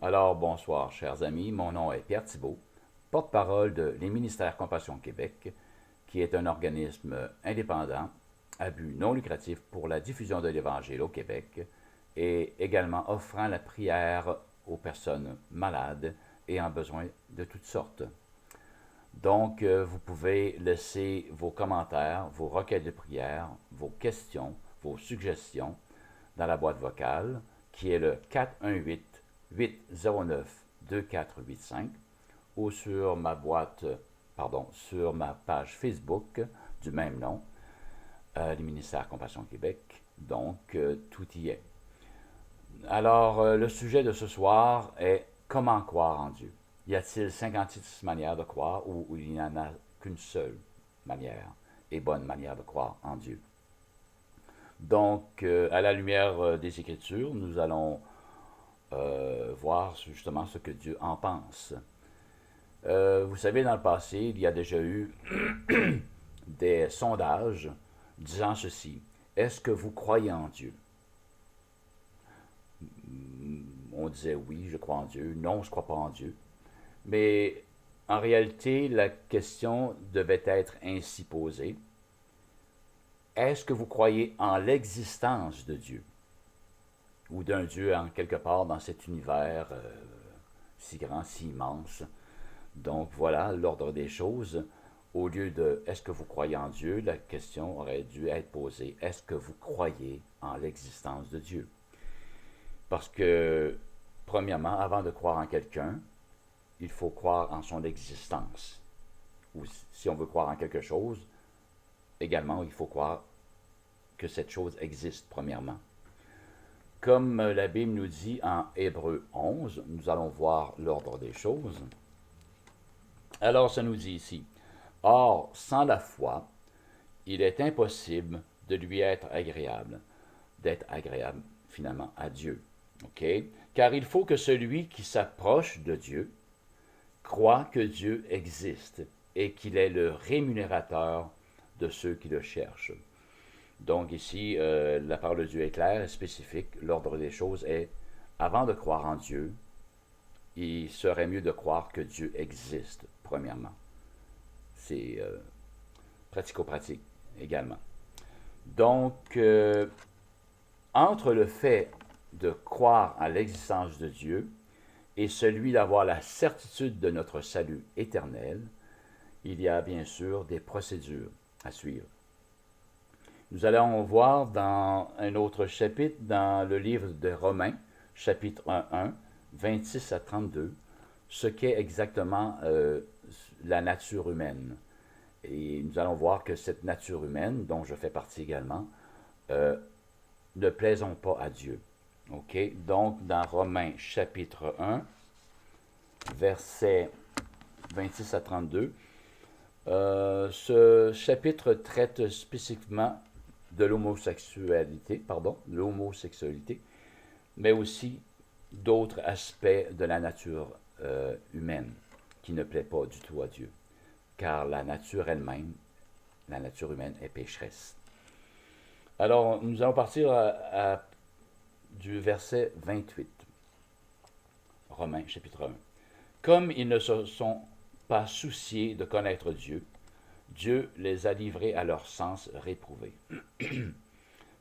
Alors, bonsoir, chers amis. Mon nom est Pierre Thibault, porte-parole de Les Ministères Compassion Québec, qui est un organisme indépendant à but non lucratif pour la diffusion de l'Évangile au Québec et également offrant la prière aux personnes malades et en besoin de toutes sortes. Donc, vous pouvez laisser vos commentaires, vos requêtes de prière, vos questions, vos suggestions dans la boîte vocale qui est le 418-809-2485 ou sur sur ma page Facebook du même nom, les ministères Compassion Québec. Donc, tout y est. Alors, le sujet de ce soir est comment croire en Dieu. Y a-t-il 56 manières de croire ou il n'y en a qu'une seule manière et bonne manière de croire en Dieu? Donc, à la lumière des Écritures, nous allons voir justement ce que Dieu en pense. Vous savez, dans le passé, il y a déjà eu des sondages disant ceci. Est-ce que vous croyez en Dieu? On disait oui, je crois en Dieu. Non, je ne crois pas en Dieu. Mais en réalité, la question devait être ainsi posée. Est-ce que vous croyez en l'existence de Dieu? Ou d'un Dieu en quelque part dans cet univers si grand, si immense? Donc voilà l'ordre des choses. Au lieu de est-ce que vous croyez en Dieu, la question aurait dû être posée est-ce que vous croyez en l'existence de Dieu? Parce que, premièrement, avant de croire en quelqu'un, il faut croire en son existence. Ou si on veut croire en quelque chose, également, il faut croire que cette chose existe, premièrement. Comme la Bible nous dit en Hébreux 11, nous allons voir l'ordre des choses. Alors, ça nous dit ici, « Or, sans la foi, il est impossible de lui être agréable, d'être agréable finalement à Dieu. Okay? Car il faut que celui qui s'approche de Dieu croit que Dieu existe et qu'il est le rémunérateur de ceux qui le cherchent. » Donc ici, la parole de Dieu est claire et spécifique. L'ordre des choses est, avant de croire en Dieu, il serait mieux de croire que Dieu existe, premièrement. C'est pratico-pratique également. Donc, entre le fait de croire à l'existence de Dieu et celui d'avoir la certitude de notre salut éternel, il y a bien sûr des procédures à suivre. Nous allons voir dans un autre chapitre, dans le livre de Romains, chapitre 1, 26 à 32, ce qu'est exactement la nature humaine. Et nous allons voir que cette nature humaine, dont je fais partie également, ne plaisons pas à Dieu. Okay? Donc, dans Romains chapitre 1, versets 26 à 32, ce chapitre traite spécifiquement de l'homosexualité, mais aussi d'autres aspects de la nature humaine qui ne plaît pas du tout à Dieu, car la nature elle-même, la nature humaine est pécheresse. Alors, nous allons partir du verset 28, Romains chapitre 1. Comme ils ne se sont pas souciés de connaître Dieu, Dieu les a livrés à leur sens réprouvé,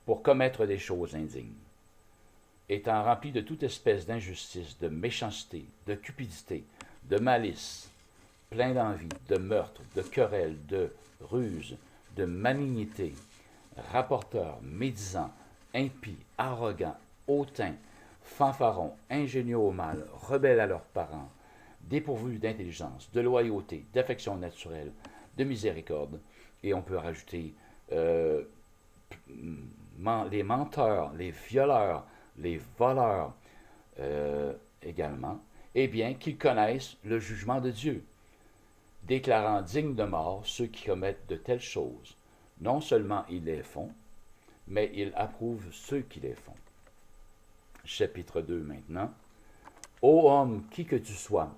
pour commettre des choses indignes. Étant remplis de toute espèce d'injustice, de méchanceté, de cupidité, de malice, pleins d'envie, de meurtre, de querelles, de ruse, de malignité, rapporteurs, médisants, impies, arrogants, hautains, fanfarons, ingénieux au mal, rebelles à leurs parents, dépourvus d'intelligence, de loyauté, d'affection naturelle, de miséricorde, et on peut rajouter les menteurs, les violeurs, les voleurs également, eh bien qu'ils connaissent le jugement de Dieu, déclarant dignes de mort ceux qui commettent de telles choses. Non seulement ils les font, mais ils approuvent ceux qui les font. Chapitre 2 maintenant. Ô homme, qui que tu sois,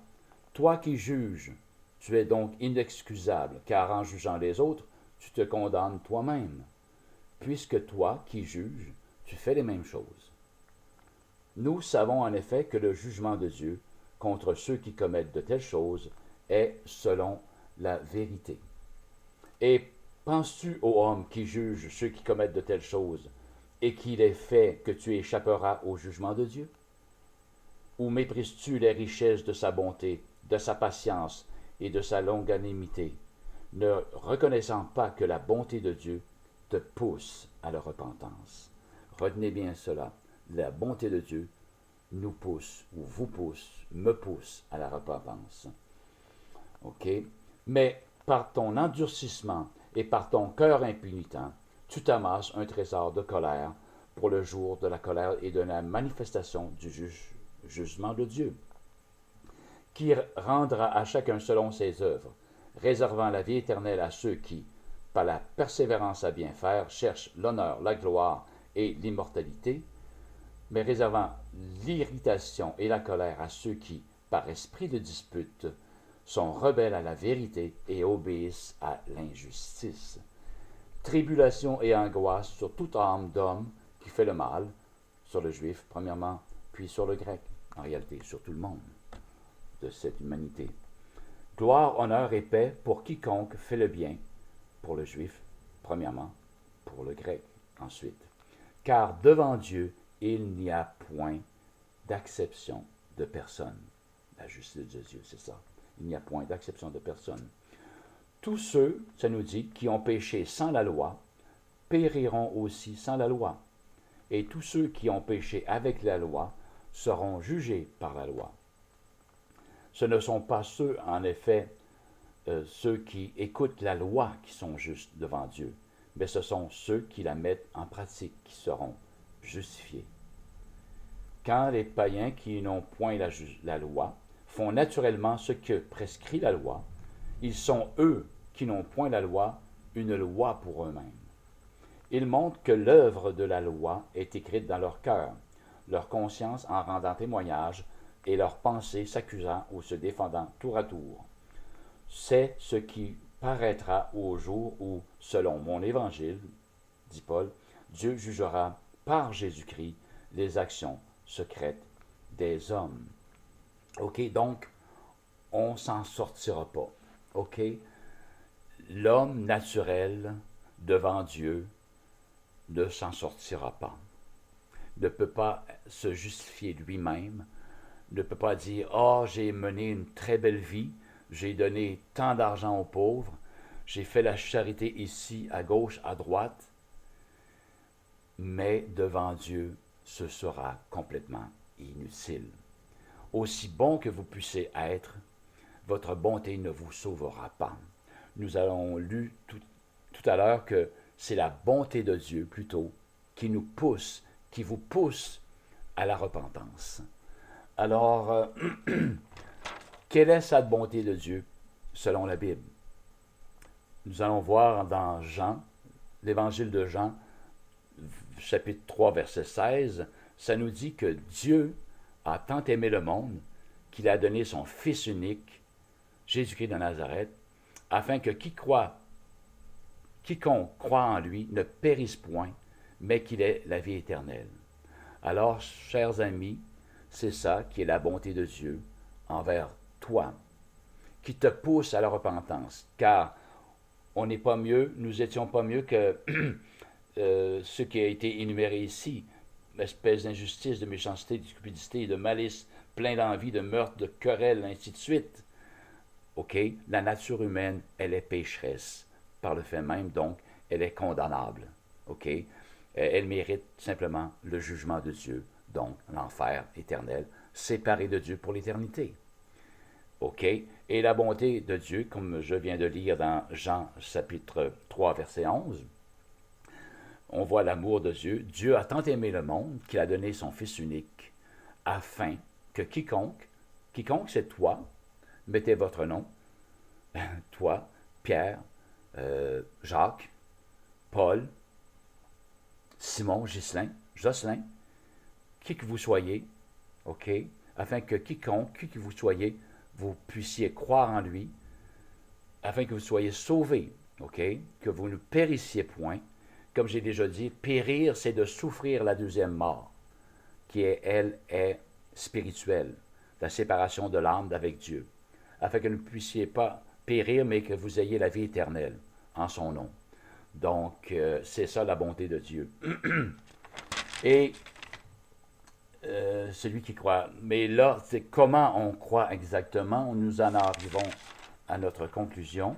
toi qui juges, tu es donc inexcusable, car en jugeant les autres, tu te condamnes toi-même, puisque toi qui juges, tu fais les mêmes choses. Nous savons en effet que le jugement de Dieu contre ceux qui commettent de telles choses est selon la vérité. Et penses-tu, ô homme, qui juge ceux qui commettent de telles choses, et qu'il est fait que tu échapperas au jugement de Dieu? Ou méprises-tu les richesses de sa bonté, de sa patience et de sa longanimité, ne reconnaissant pas que la bonté de Dieu te pousse à la repentance? Retenez bien cela, la bonté de Dieu nous pousse, ou vous pousse, me pousse à la repentance. OK? Mais par ton endurcissement et par ton cœur impénitent, tu t'amasses un trésor de colère pour le jour de la colère et de la manifestation du jugement de Dieu, qui rendra à chacun selon ses œuvres, réservant la vie éternelle à ceux qui, par la persévérance à bien faire, cherchent l'honneur, la gloire et l'immortalité, mais réservant l'irritation et la colère à ceux qui, par esprit de dispute, sont rebelles à la vérité et obéissent à l'injustice. Tribulation et angoisse sur toute âme d'homme qui fait le mal, sur le juif premièrement, puis sur le grec, en réalité sur tout le monde de cette humanité. Gloire, honneur et paix pour quiconque fait le bien, pour le juif premièrement, pour le grec ensuite. Car devant Dieu, il n'y a point d'acception de personne. La justice de Dieu, c'est ça. Il n'y a point d'acception de personne. Tous ceux, ça nous dit, qui ont péché sans la loi, périront aussi sans la loi. Et tous ceux qui ont péché avec la loi seront jugés par la loi. Ce ne sont pas ceux, en effet, ceux qui écoutent la loi qui sont justes devant Dieu, mais ce sont ceux qui la mettent en pratique qui seront justifiés. Quand les païens qui n'ont point la loi font naturellement ce que prescrit la loi, ils sont, eux, qui n'ont point la loi, une loi pour eux-mêmes. Ils montrent que l'œuvre de la loi est écrite dans leur cœur, leur conscience en rendant témoignage et leurs pensées s'accusant ou se défendant tour à tour. C'est ce qui paraîtra au jour où, selon mon évangile, dit Paul, Dieu jugera par Jésus-Christ les actions secrètes des hommes. OK, donc, on ne s'en sortira pas. OK? L'homme naturel devant Dieu ne s'en sortira pas. Ne peut pas se justifier lui-même, ne peut pas dire « Ah, j'ai mené une très belle vie, j'ai donné tant d'argent aux pauvres, j'ai fait la charité ici, à gauche, à droite. » Mais devant Dieu, ce sera complètement inutile. Aussi bon que vous puissiez être, votre bonté ne vous sauvera pas. Nous avons lu tout à l'heure que c'est la bonté de Dieu plutôt qui nous pousse, qui vous pousse à la repentance. Alors, quelle est cette bonté de Dieu selon la Bible? Nous allons voir dans Jean, l'évangile de Jean, chapitre 3, verset 16, ça nous dit que Dieu a tant aimé le monde qu'il a donné son Fils unique, Jésus-Christ de Nazareth, afin que quiconque croit en lui ne périsse point, mais qu'il ait la vie éternelle. Alors, chers amis, c'est ça qui est la bonté de Dieu envers toi, qui te pousse à la repentance, car on n'est pas mieux, nous étions pas mieux que ce qui a été énuméré ici, espèce d'injustice, de méchanceté, de cupidité, de malice, plein d'envie, de meurtre, de querelle, ainsi de suite. OK? La nature humaine, elle est pécheresse. Par le fait même, donc, elle est condamnable. OK? Elle mérite simplement le jugement de Dieu, donc l'enfer éternel, séparé de Dieu pour l'éternité. OK? Et la bonté de Dieu, comme je viens de lire dans Jean chapitre 3, verset 11, on voit l'amour de Dieu. Dieu a tant aimé le monde qu'il a donné son Fils unique, afin que quiconque c'est toi, mettez votre nom, toi, Pierre, Jacques, Paul, Simon, Jocelyn, qui que vous soyez, OK, afin que quiconque, qui que vous soyez, vous puissiez croire en lui, afin que vous soyez sauvés, OK, que vous ne périssiez point. Comme j'ai déjà dit, périr, c'est de souffrir la deuxième mort, qui est, elle, est spirituelle, la séparation de l'âme d'avec Dieu, afin que vous ne puissiez pas périr, mais que vous ayez la vie éternelle en son nom. Donc, c'est ça la bonté de Dieu. Et celui qui croit. Mais là, c'est comment on croit exactement. Nous en arrivons à notre conclusion.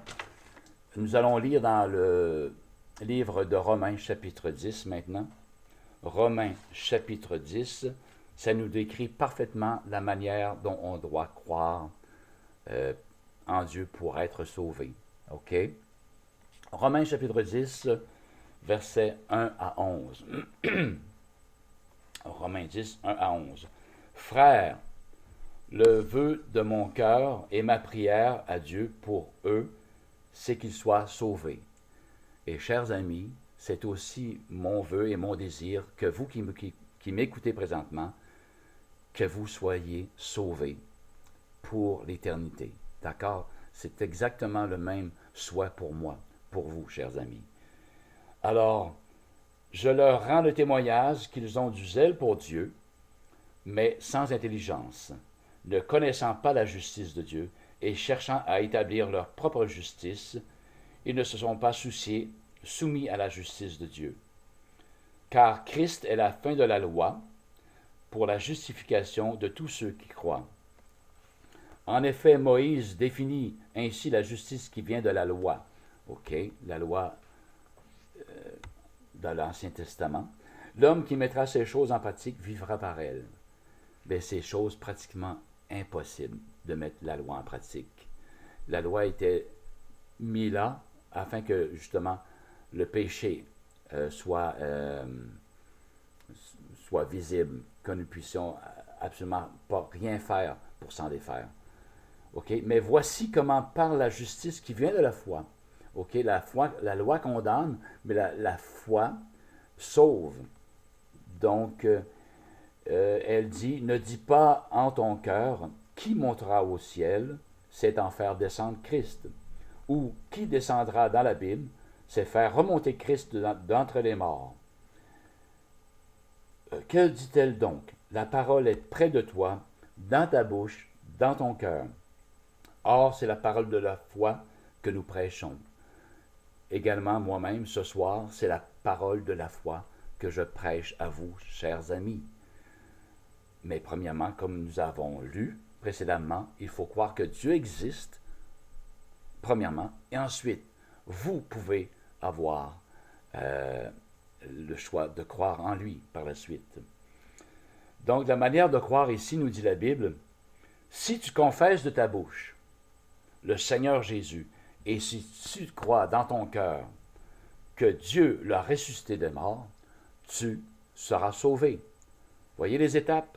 Nous allons lire dans le livre de Romains, chapitre 10 maintenant. Romains, chapitre 10, ça nous décrit parfaitement la manière dont on doit croire en Dieu pour être sauvé. OK? Romains, chapitre 10, versets 1 à 11. Romains 10, 1 à 11. Frères, le vœu de mon cœur et ma prière à Dieu pour eux, c'est qu'ils soient sauvés. Et chers amis, c'est aussi mon vœu et mon désir que vous qui m'écoutez présentement, que vous soyez sauvés pour l'éternité. D'accord? C'est exactement le même souhait pour moi, pour vous, chers amis. Alors, je leur rends le témoignage qu'ils ont du zèle pour Dieu, mais sans intelligence, ne connaissant pas la justice de Dieu et cherchant à établir leur propre justice, ils ne se sont pas soumis à la justice de Dieu. Car Christ est la fin de la loi pour la justification de tous ceux qui croient. En effet, Moïse définit ainsi la justice qui vient de la loi. OK, la loi dans l'Ancien Testament. L'homme qui mettra ces choses en pratique vivra par elles. Mais c'est chose pratiquement impossible de mettre la loi en pratique. La loi était mise là afin que, justement, le péché soit visible, que nous puissions absolument pas rien faire pour s'en défaire. OK? Mais voici comment par la justice qui vient de la foi. OK? La loi condamne, mais la foi sauve. Donc, elle dit, ne dis pas en ton cœur, qui montera au ciel, c'est en faire descendre Christ. Ou qui descendra dans l'abîme, c'est faire remonter Christ d'entre les morts. Que dit-elle donc? La parole est près de toi, dans ta bouche, dans ton cœur. Or, c'est la parole de la foi que nous prêchons. Également, moi-même, ce soir, c'est la parole de la foi que je prêche à vous, chers amis. Mais premièrement, comme nous avons lu précédemment, il faut croire que Dieu existe, premièrement, et ensuite, vous pouvez avoir le choix de croire en lui par la suite. Donc, la manière de croire ici, nous dit la Bible, si tu confesses de ta bouche le Seigneur Jésus, et si tu crois dans ton cœur que Dieu l'a ressuscité des morts, tu seras sauvé. Voyez les étapes?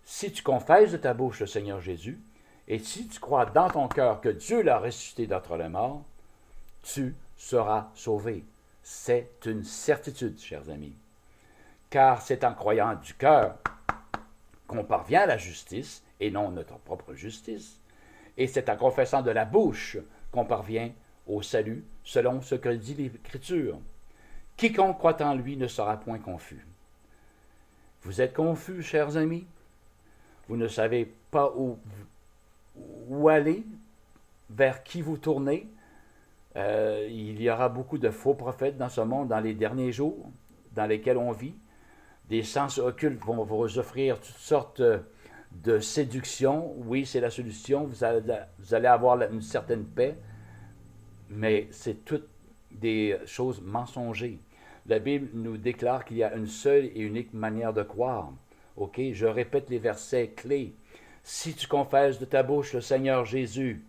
Si tu confesses de ta bouche le Seigneur Jésus, et si tu crois dans ton cœur que Dieu l'a ressuscité d'entre les morts, tu seras sauvé. C'est une certitude, chers amis. Car c'est en croyant du cœur qu'on parvient à la justice, et non notre propre justice. Et c'est en confessant de la bouche qu'on parvient au salut, selon ce que dit l'Écriture. Quiconque croit en lui ne sera point confus. Vous êtes confus, chers amis? Vous ne savez pas où aller, vers qui vous tourner. Il y aura beaucoup de faux prophètes dans ce monde, dans les derniers jours, dans lesquels on vit. Des sens occultes vont vous offrir toutes sortes de séductions. Oui, c'est la solution. Vous allez avoir une certaine paix, mais c'est toutes des choses mensongères. La Bible nous déclare qu'il y a une seule et unique manière de croire. OK? Je répète les versets clés. Si tu confesses de ta bouche le Seigneur Jésus,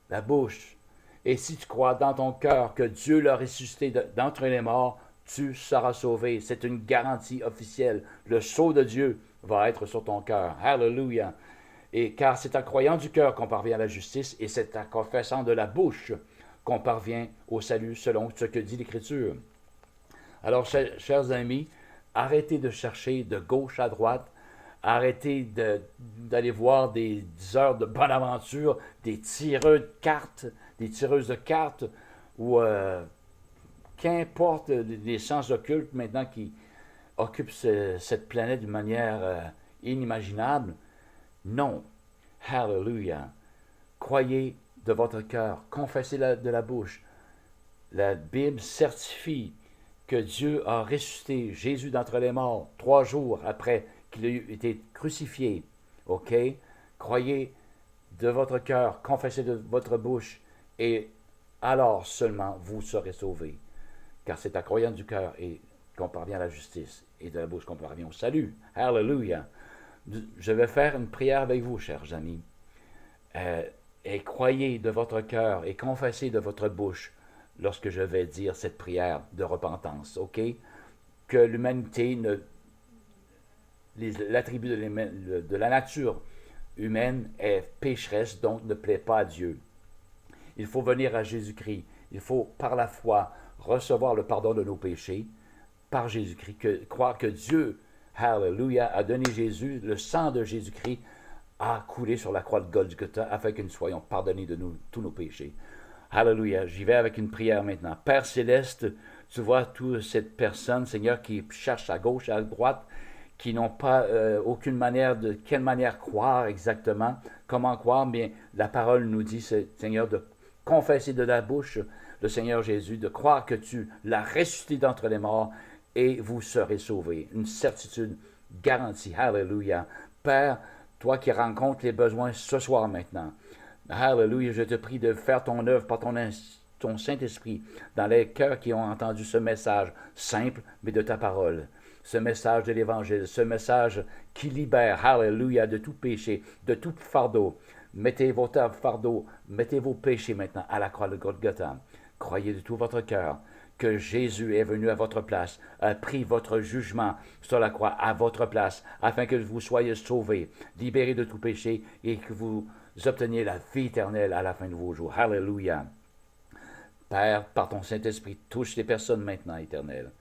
la bouche, et si tu crois dans ton cœur que Dieu l'a ressuscité d'entre les morts, tu seras sauvé. C'est une garantie officielle. Le sceau de Dieu va être sur ton cœur. Hallelujah! Et car c'est en croyant du cœur qu'on parvient à la justice, et c'est en confessant de la bouche qu'on parvient au salut selon ce que dit l'Écriture. Alors, chers amis, arrêtez de chercher de gauche à droite, arrêtez d'aller voir des diseurs de bonne aventure, des tireuses de cartes, ou qu'importe les sens occultes maintenant qui occupe cette planète d'une manière inimaginable. Non. Hallelujah. Croyez de votre cœur, confessez de la bouche. La Bible certifie que Dieu a ressuscité Jésus d'entre les morts 3 jours après qu'il ait été crucifié. OK? Croyez de votre cœur, confessez de votre bouche, et alors seulement vous serez sauvés. Car c'est en croyant du cœur et qu'on parvient à la justice, et de la bouche qu'on parvient au salut. Hallelujah. Je vais faire une prière avec vous, chers amis. Et croyez de votre cœur et confessez de votre bouche lorsque je vais dire cette prière de repentance, OK? Que l'humanité, l'attribut de la nature humaine est pécheresse, donc ne plaît pas à Dieu. Il faut venir à Jésus-Christ. Il faut, par la foi, recevoir le pardon de nos péchés par Jésus-Christ. Croire que Dieu, hallelujah, a donné Jésus, le sang de Jésus-Christ a coulé sur la croix de Golgotha afin que nous soyons pardonnés de tous nos péchés. Alléluia. J'y vais avec une prière maintenant. Père céleste, tu vois toute cette personne, Seigneur, qui cherche à gauche, à droite, qui n'ont pas aucune manière de quelle manière croire exactement, comment croire, mais la parole nous dit, Seigneur, de confesser de la bouche le Seigneur Jésus, de croire que tu l'as ressuscité d'entre les morts et vous serez sauvés. Une certitude garantie. Alléluia. Père, toi qui rencontres les besoins ce soir maintenant, Alléluia, je te prie de faire ton œuvre par ton Saint-Esprit dans les cœurs qui ont entendu ce message simple, mais de ta parole. Ce message de l'Évangile, ce message qui libère, Alléluia, de tout péché, de tout fardeau. Mettez votre fardeau, mettez vos péchés maintenant à la croix de Golgotha. Croyez de tout votre cœur que Jésus est venu à votre place, a pris votre jugement sur la croix à votre place, afin que vous soyez sauvés, libérés de tout péché et que vous obteniez la vie éternelle à la fin de vos jours. Alléluia. Père, par ton Saint-Esprit, touche les personnes maintenant, éternelles.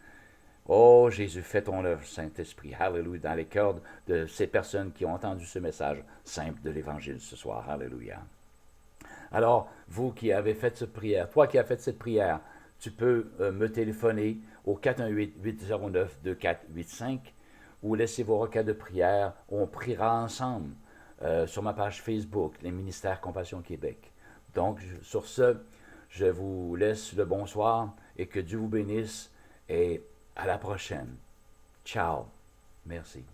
Oh Jésus, fais ton œuvre, Saint-Esprit. Alléluia. Dans les cœurs de ces personnes qui ont entendu ce message simple de l'Évangile ce soir. Alléluia. Alors, vous qui avez fait cette prière, toi qui as fait cette prière, tu peux me téléphoner au 418-809-2485 ou laisser vos requêtes de prière. On priera ensemble sur ma page Facebook, les ministères Compassion Québec. Donc, sur ce, je vous laisse le bonsoir et que Dieu vous bénisse et à la prochaine. Ciao. Merci.